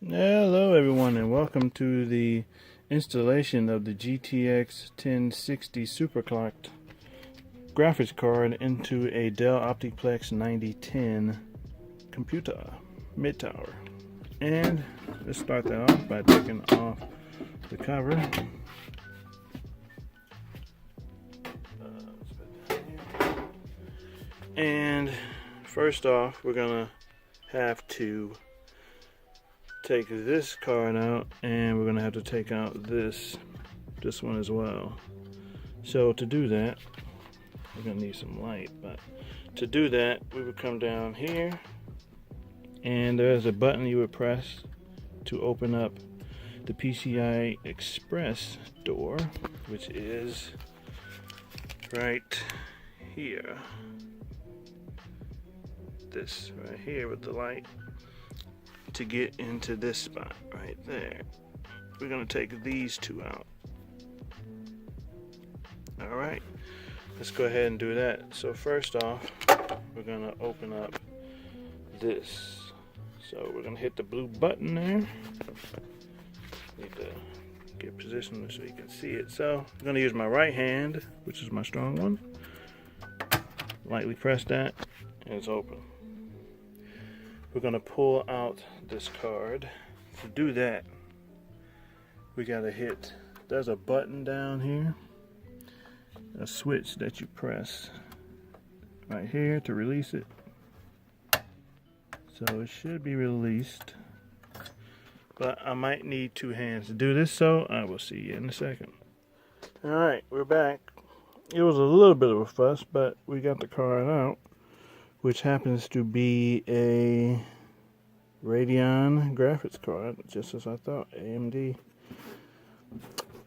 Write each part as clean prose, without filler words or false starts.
Hello everyone, and welcome to the installation of the GTX 1060 Superclocked graphics card into a Dell Optiplex 9010 computer mid-tower. And let's start that off by taking off the cover. And first off, we're gonna have to take this card out, and we're gonna have to take out this one as well. So to do that, we're gonna need some light, but to do that, we would come down here, and there's a button you would press to open up the PCI Express door, which is right here. This right here with the light to get into this spot right there. We're gonna take these two out. All right, let's go ahead and do that. So first off, we're gonna open up this. So we're gonna hit the blue button there. Need to get positioned so you can see it. So I'm gonna use my right hand, which is my strong one. Lightly press that, and it's open. We're gonna pull out this card. To do that, we gotta hit, there's a button down here, a switch that you press right here to release it. So it should be released, but I might need two hands to do this, so I will see you in a second. All right, we're back. It was a little bit of a fuss, but we got the card out, which happens to be a Radeon graphics card, just as I thought, AMD.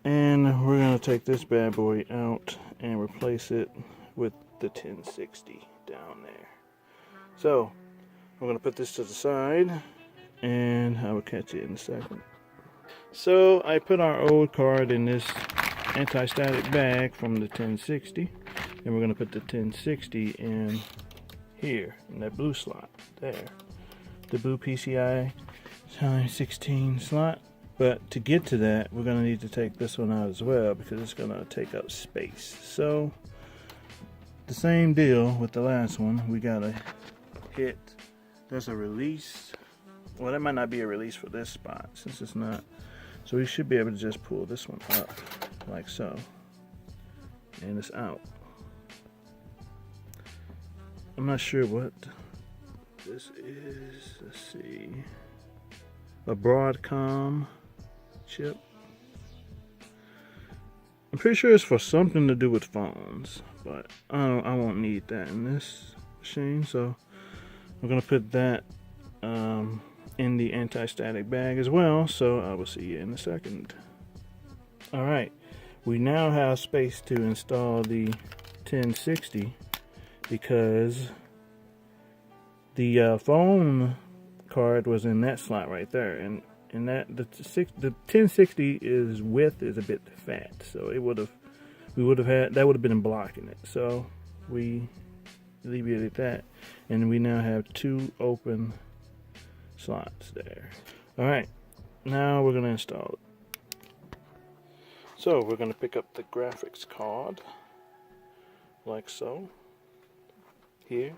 And we're going to take this bad boy out and replace it with the 1060 down there. So, I'm going to put this to the side, and I will catch you in a second. So, I put our old card in this anti-static bag from the 1060, and we're going to put the 1060 in here in that blue slot there, the blue PCI times 16 slot. But to get to that, we're going to need to take this one out as well, because it's going to take up space. So the same deal with the last one. We got to hit, there's a release. Well, that might not be a release for this spot since it's not, so we should be able to just pull this one up like so, and it's out. I'm not sure what this is. Let's see. A Broadcom chip. I'm pretty sure it's for something to do with phones, but I won't need that in this machine. So we're gonna put that in the anti-static bag as well. So I will see you in a second. All right, we now have space to install the 1060. Because the phone card was in that slot right there, and that the 1060 width is a bit fat, so we would have had been blocking it. So we alleviated that, and we now have two open slots there. All right, now we're gonna install it. So we're gonna pick up the graphics card like so. Here,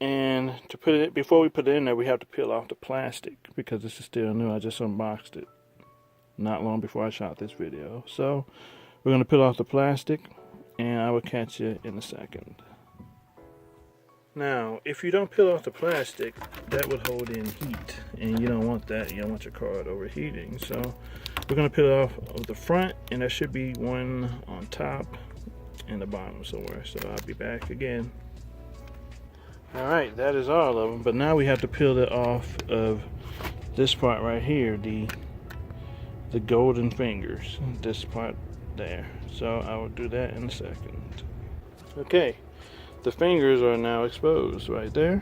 and to put it, before we put it in there, we have to peel off the plastic because this is still new. I just unboxed it not long before I shot this video. So we're going to peel off the plastic, and I will catch you in a second. Now, if you don't peel off the plastic, that would hold in heat, and you don't want that. You don't want your card overheating. So we're going to peel it off of the front, and there should be one on top and the bottom somewhere. So I'll be back again. Alright, that is all of them, but now we have to peel it off of this part right here, the golden fingers, this part there. So I will do that in a second. Okay, the fingers are now exposed right there,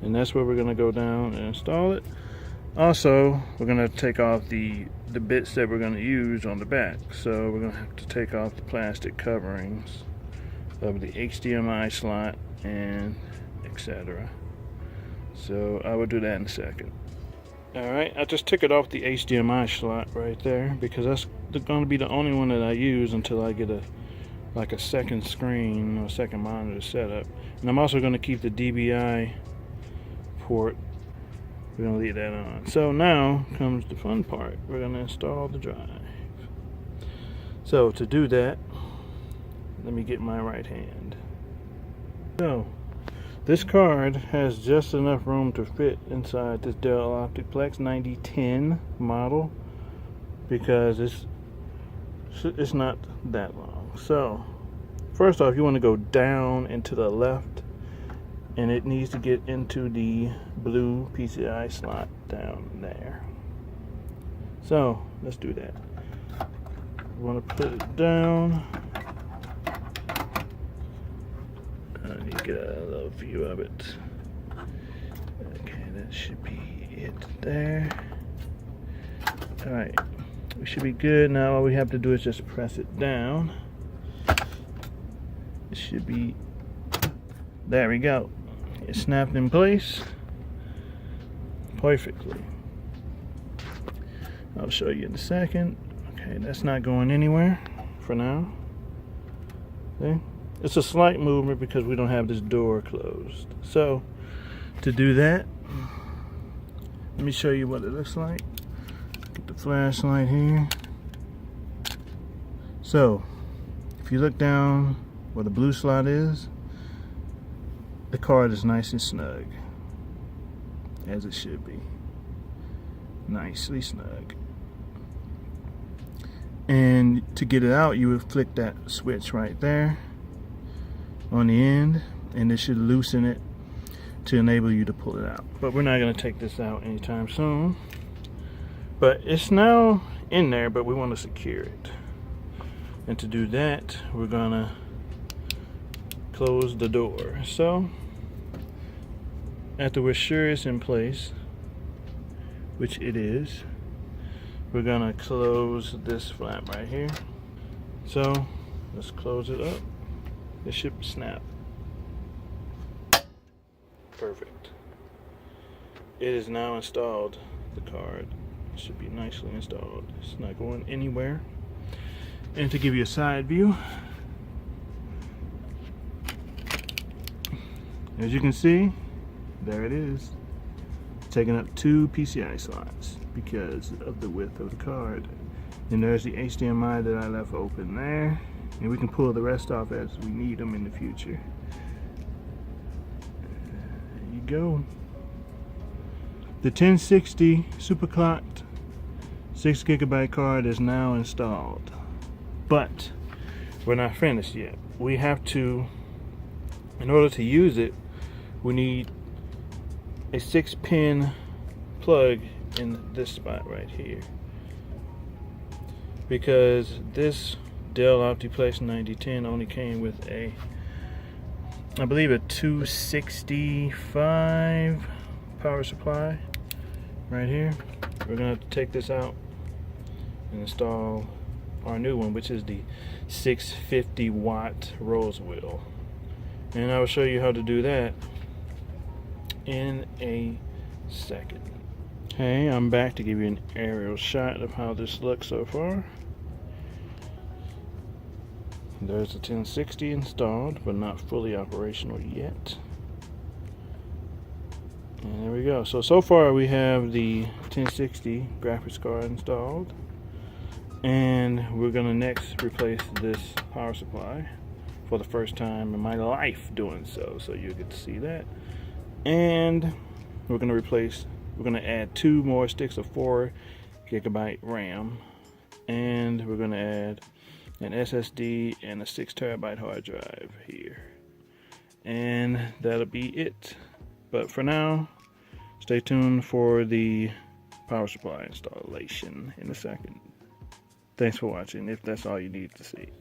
and that's where we're going to go down and install it. Also, we're going to take off the bits that we're going to use on the back, so we're going to have to take off the plastic coverings of the HDMI slot and etc. So I will do that in a second. Alright, I just took it off the HDMI slot right there because that's going to be the only one that I use until I get a second screen or a second monitor set up. And I'm also going to keep the DBI port. We're going to leave that on. So now comes the fun part. We're going to install the drive. So to do that, let me get my right hand. So this card has just enough room to fit inside this Dell Optiplex 9010 model because it's not that long. So first off, you want to go down and to the left, and it needs to get into the blue PCI slot down there. So let's do that. We want to put it down. I need to get a little view of it. Okay, that should be it there. Alright, we should be good. Now all we have to do is just press it down. It should be, there we go. It's snapped in place perfectly. I'll show you in a second. Okay, that's not going anywhere for now. See? It's a slight movement because we don't have this door closed. So to do that, let me show you what it looks like. Get the flashlight here. So if you look down where the blue slot is, the card is nice and snug, as it should be. Nicely snug. And to get it out, you would flick that switch right there on the end, and it should loosen it to enable you to pull it out. But we're not going to take this out anytime soon. But it's now in there, but we want to secure it. And to do that, we're going to close the door. So after we're sure it's in place, which it is, we're going to close this flap right here. So let's close it up. It should snap. Perfect. It is now installed, the card. It should be nicely installed. It's not going anywhere. And to give you a side view, as you can see, there it is. Taking up 2 PCI slots because of the width of the card. And there's the HDMI that I left open there. And we can pull the rest off as we need them in the future. There you go. The 1060 Superclocked 6GB card is now installed. But we're not finished yet. We have to, in order to use it, we need a 6-pin plug in this spot right here. Because this Dell Optiplex 9010 only came with a, I believe, a 265 power supply right here. We're going to have to take this out and install our new one, which is the 650 watt Rosewill. And I will show you how to do that in a second. Hey, I'm back to give you an aerial shot of how this looks so far. There's the 1060 installed, but not fully operational yet. And there we go. So far we have the 1060 graphics card installed. And we're going to next replace this power supply for the first time in my life doing so. So you'll get to see that. And we're going to add 2 more sticks of 4GB RAM. And we're going to add an SSD and a 6TB hard drive here. And that'll be it. But for now, stay tuned for the power supply installation in a second. Thanks for watching, if that's all you need to see.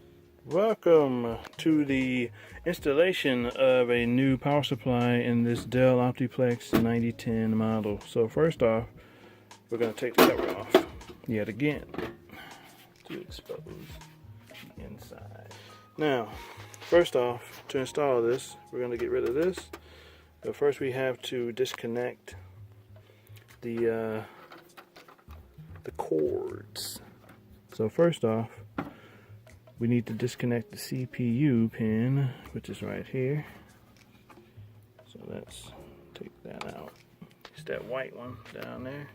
Welcome to the installation of a new power supply in this Dell Optiplex 9010 model. So first off, we're going to take the cover off yet again to expose the inside. Now, first off, to install this, we're going to get rid of this. But first we have to disconnect the cords. So first off, we need to disconnect the CPU pin, which is right here. So let's take that out. It's that white one down there.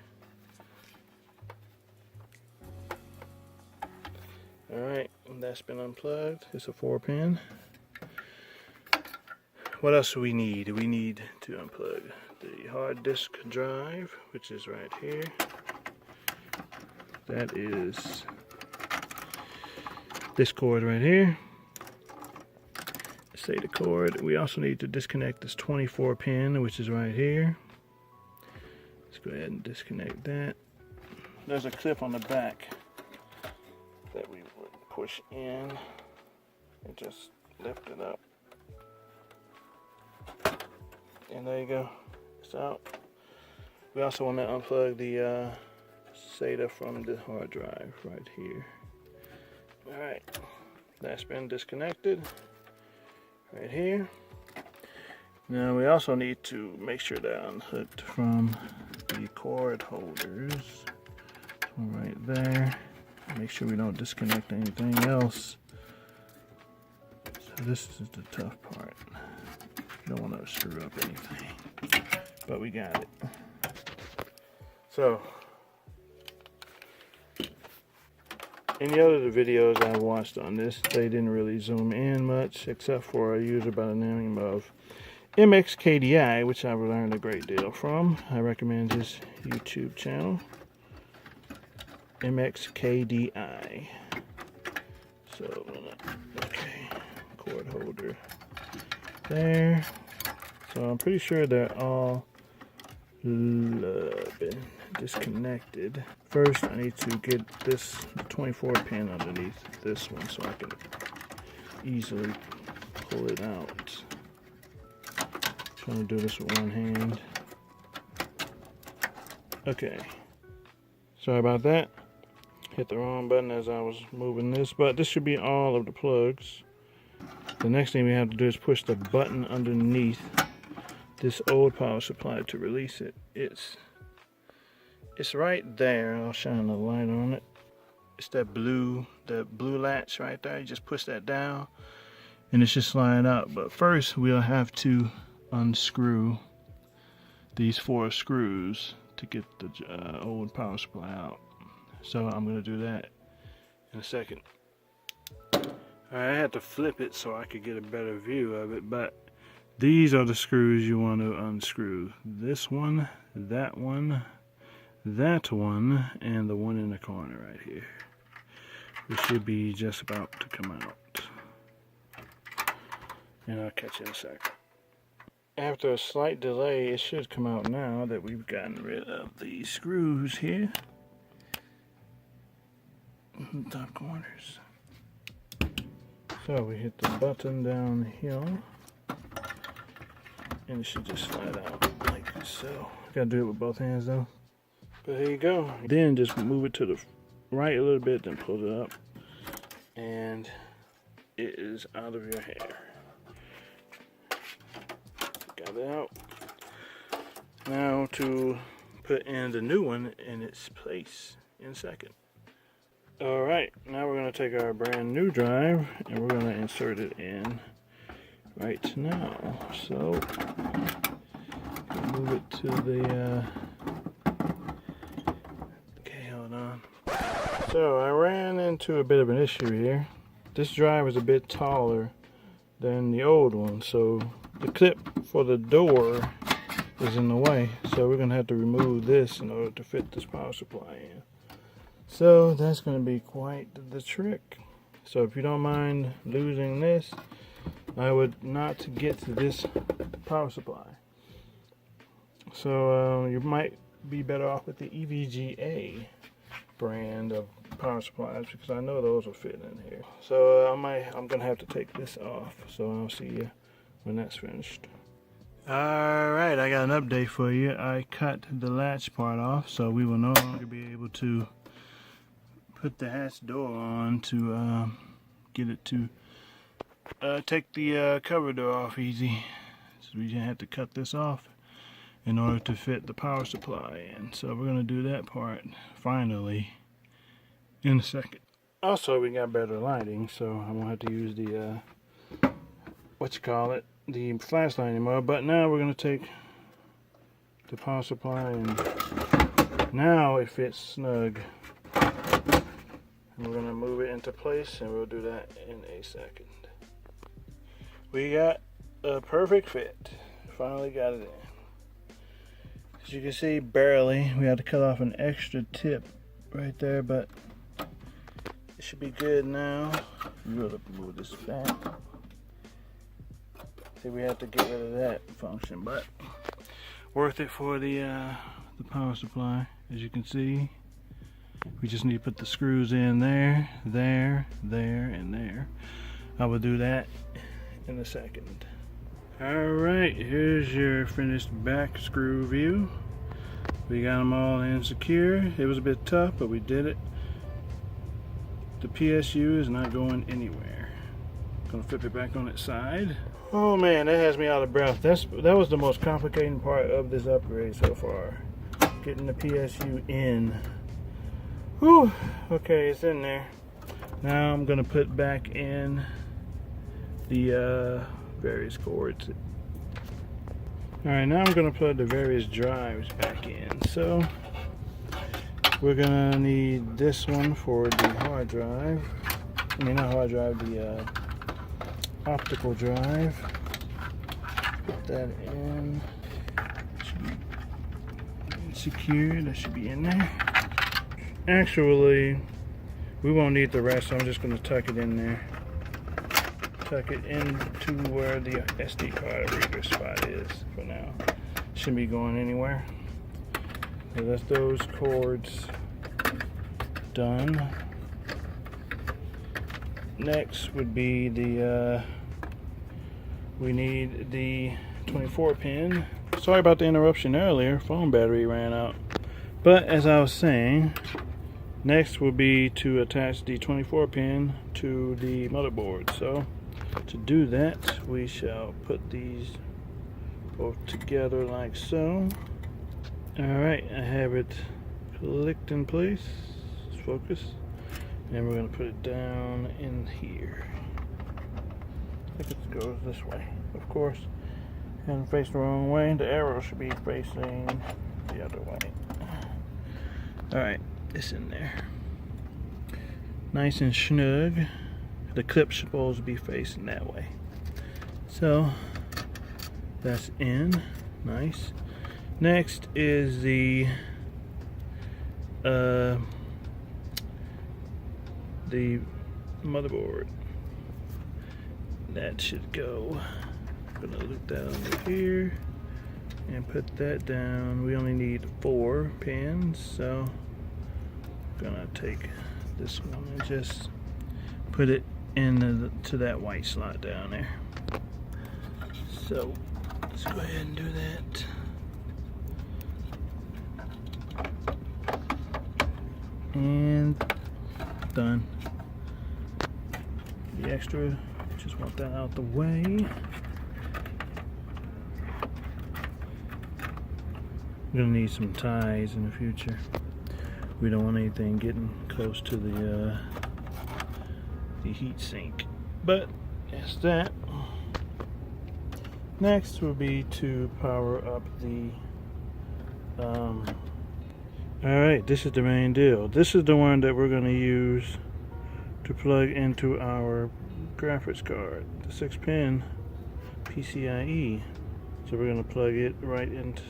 Alright, that's been unplugged. It's a 4-pin. What else do we need? We need to unplug the hard disk drive, which is right here. That is this cord right here. SATA cord. We also need to disconnect this 24 pin, which is right here. Let's go ahead and disconnect that. There's a clip on the back that we would push in and just lift it up. And there you go. It's out. We also want to unplug the SATA from the hard drive right here. Alright, that's been disconnected right here. Now we also need to make sure they're unhooked from the cord holders. So right there. Make sure we don't disconnect anything else. So this is the tough part. You don't want to screw up anything. But we got it. So any other videos I watched on this, they didn't really zoom in much, except for a user by the name of MXKDI, which I've learned a great deal from. I recommend his YouTube channel, MXKDI. So, okay, cord holder there. So I'm pretty sure they're all been disconnected. First, I need to get this 24 pin underneath this one so I can easily pull it out. Trying to do this with one hand. Okay. Sorry about that. Hit the wrong button as I was moving this, but this should be all of the plugs. The next thing we have to do is push the button underneath this old power supply to release it. It's right there. I'll shine the light on it. It's that blue latch right there. You just push that down and it should slide out. But first we'll have to unscrew these 4 screws to get the old power supply out. So I'm going to do that in a second. I had to flip it so I could get a better view of it, but these are the screws you want to unscrew. This one, that one, that one, and the one in the corner right here. It should be just about to come out. And I'll catch you in a second. After a slight delay, it should come out now that we've gotten rid of these screws here. Top corners. So we hit the button down here, and it should just slide out like so. Gotta do it with both hands though. But here you go. Then just move it to the right a little bit, then pull it up, and it is out of your hair. Got it out. Now to put in the new one in its place in a second. Alright, now we're going to take our brand new drive and we're going to insert it in right now. So, move it to the, okay, hold on. So, I ran into a bit of an issue here. This drive is a bit taller than the old one, so the clip for the door is in the way. So, we're going to have to remove this in order to fit this power supply in. So that's going to be quite the trick. So if you don't mind losing this, I would not get to this power supply. So you might be better off with the EVGA brand of power supplies, because I know those will fit in here. So I'm going to have to take this off. So I'll see you when that's finished. Alright, I got an update for you. I cut the latch part off, so we will no longer be able to put the hatch door on to get it to take the cover door off easy. So we just have to cut this off in order to fit the power supply in. So we're going to do that part finally. in a second. Also, we got better lighting, so I'm gonna have to use the the flashlight anymore. But now we're gonna take the power supply, and now it fits snug. And we're gonna move it into place, and we'll do that in a second. We got a perfect fit. Finally got it in. As you can see, barely. We had to cut off an extra tip right there, but it should be good now. You gotta move this back. See, we have to get rid of that function, but worth it for the power supply. As you can see, we just need to put the screws in there, there, and there. I will do that in a second. Alright, here's your finished back screw view. We got them all in secure. It was a bit tough, but we did it. The PSU is not going anywhere. Gonna flip it back on its side. Oh man, that has me out of breath. That was the most complicating part of this upgrade so far. Getting the PSU in. Whew. Okay, it's in there. Now I'm gonna put back in the various cords. Alright, now I'm going to plug the various drives back in. So we're going to need this one for the hard drive. I mean, not hard drive, the optical drive. Put that in. Should be secure. That should be in there. Actually, we won't need the rest, so I'm just going to tuck it in there. Tuck it into where the SD card reader spot is for now. Shouldn't be going anywhere. So that's those cords done. Next would be the we need the 24 pin. Sorry about the interruption earlier. Phone battery ran out. But as I was saying, next will be to attach the 24 pin to the motherboard. So to do that, we shall put these both together like so. Alright, I have it clicked in place. Let's focus. And we're going to put it down in here. I think it goes this way, of course. And face the wrong way. The arrow should be facing the other way. Alright, it's in there. Nice and snug. The clip's supposed to be facing that way. So that's in. Nice. Next is the motherboard. That should go. I'm gonna loop that under here and put that down. We only need 4 pins, so I'm gonna take this one and just put it into that white slot down there. So let's go ahead and do that. And done. The extra, just want that out the way. We're gonna need some ties in the future. We don't want anything getting close to the heat sink, but that's that. Next will be to power up the alright, this is the main deal. This is the one that we're going to use to plug into our graphics card, the 6-pin PCIe. So we're going to plug it right into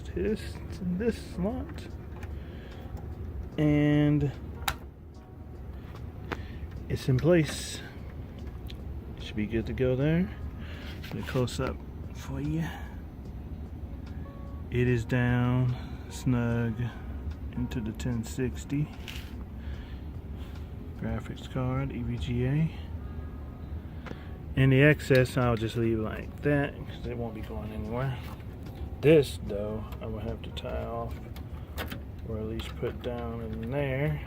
this slot, and it's in place. It should be good to go there. Get a close up for you. It is down snug into the 1060 graphics card, EVGA. And the excess I'll just leave like that because it won't be going anywhere. This though I will have to tie off, or at least put down in there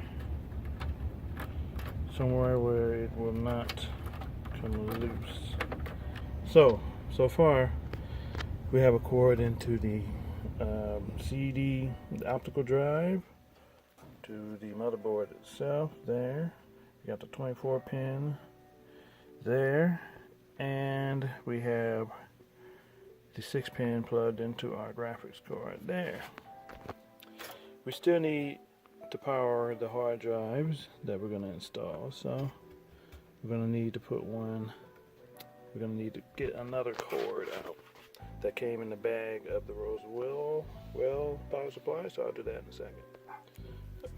somewhere where it will not come loose. So far we have a cord into the CD, the optical drive, to the motherboard itself. There, you got the 24 pin there, and we have the 6 pin plugged into our graphics card there. We still need to power the hard drives that we're going to install, so we're going to need to put one, we're going to need to get another cord out that came in the bag of the Rosewill power supply, so I'll do that in a second.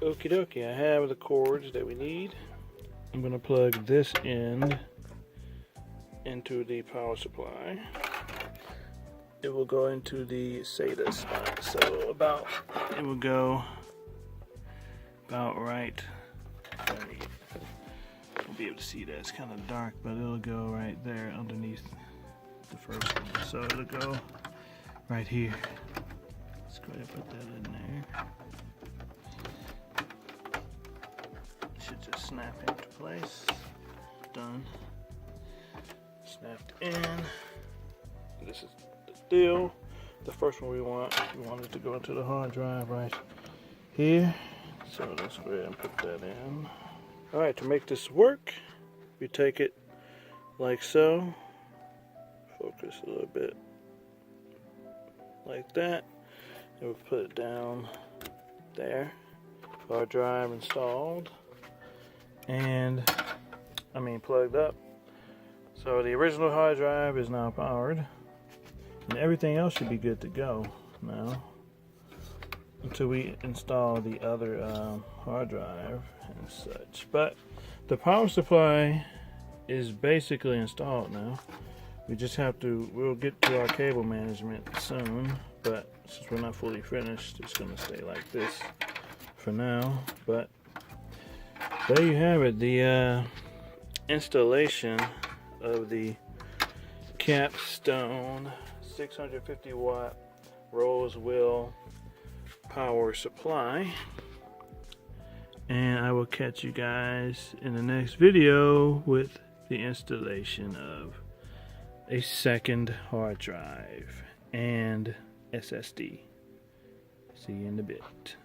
Okie dokie, I have the cords that we need. I'm going to plug this end into the power supply. It will go into the SATA slot, so it will go about right. You'll be able to see that it's kind of dark, but it'll go right there underneath the first one. So it'll go right here. Let's go ahead and put that in there. It should just snap into place. Done. Snapped in. This is the deal. The first one we wanted to go into the hard drive right here. So let's go ahead and put that in. Alright, to make this work, we take it like so. Focus a little bit like that, and we'll put it down there. Hard drive installed, and plugged up. So the original hard drive is now powered, and everything else should be good to go now until we install the other hard drive and such. But the power supply is basically installed now. We just have to, we'll get to our cable management soon, but since we're not fully finished, it's going to stay like this for now. But there you have it, the installation of the Capstone 650 watt Rosewill power supply. And I will catch you guys in the next video with the installation of a second hard drive and SSD. See you in a bit.